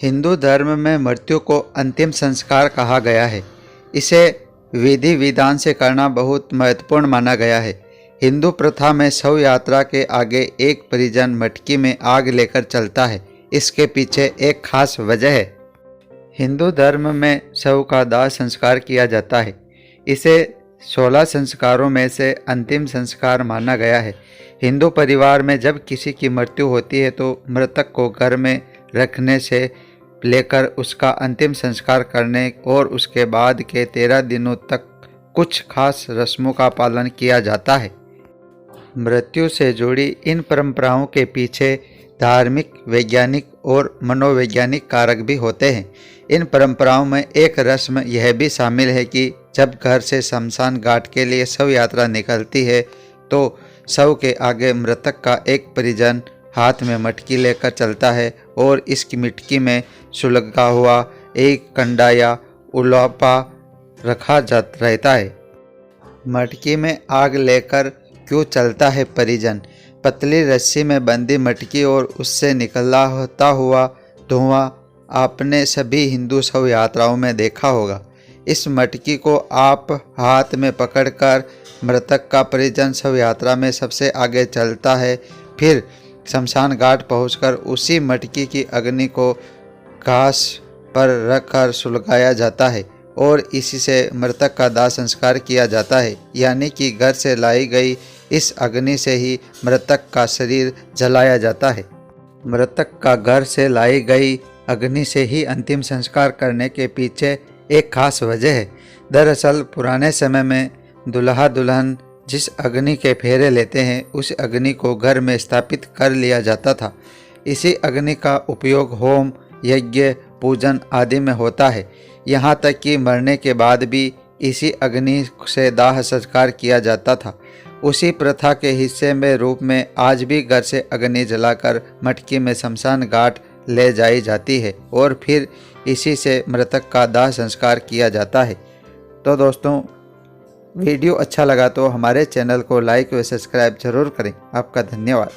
हिंदू धर्म में मृत्यु को अंतिम संस्कार कहा गया है। इसे विधि विधान से करना बहुत महत्वपूर्ण माना गया है। हिंदू प्रथा में शव यात्रा के आगे एक परिजन मटकी में आग लेकर चलता है। इसके पीछे एक खास वजह है। हिंदू धर्म में शव का दाह संस्कार किया जाता है। इसे 16 संस्कारों में से अंतिम संस्कार माना गया है। हिंदू परिवार में जब किसी की मृत्यु होती है तो मृतक को घर में रखने से लेकर उसका अंतिम संस्कार करने और उसके बाद के 13 दिनों तक कुछ खास रस्मों का पालन किया जाता है। मृत्यु से जुड़ी इन परंपराओं के पीछे धार्मिक, वैज्ञानिक और मनोवैज्ञानिक कारक भी होते हैं। इन परंपराओं में एक रस्म यह भी शामिल है कि जब घर से शमशान घाट के लिए शव यात्रा निकलती है तो शव के आगे मृतक का एक परिजन हाथ में मटकी लेकर चलता है और इसकी मिटकी में सुलगा हुआ एक कंडा या उलापा रखा रहता है। मटकी में आग लेकर क्यों चलता है परिजन? पतली रस्सी में बंधी मटकी और उससे निकलता हुआ धुआं आपने सभी हिंदू शव यात्राओं में देखा होगा। इस मटकी को आप हाथ में पकड़कर मृतक का परिजन शव यात्रा में सबसे आगे चलता है। फिर शमशान घाट पहुंचकर उसी मटकी की अग्नि को घास पर रखकर सुलगाया जाता है और इसी से मृतक का दाह संस्कार किया जाता है। यानी कि घर से लाई गई इस अग्नि से ही मृतक का शरीर जलाया जाता है। मृतक का घर से लाई गई अग्नि से ही अंतिम संस्कार करने के पीछे एक खास वजह है। दरअसल पुराने समय में दुल्हा दुल्हन जिस अग्नि के फेरे लेते हैं उस अग्नि को घर में स्थापित कर लिया जाता था। इसी अग्नि का उपयोग होम, यज्ञ, पूजन आदि में होता है। यहाँ तक कि मरने के बाद भी इसी अग्नि से दाह संस्कार किया जाता था। उसी प्रथा के हिस्से में रूप में आज भी घर से अग्नि जलाकर मटकी में शमशान घाट ले जाई जाती है और फिर इसी से मृतक का दाह संस्कार किया जाता है। तो दोस्तों, वीडियो अच्छा लगा तो हमारे चैनल को लाइक व सब्सक्राइब जरूर करें। आपका धन्यवाद।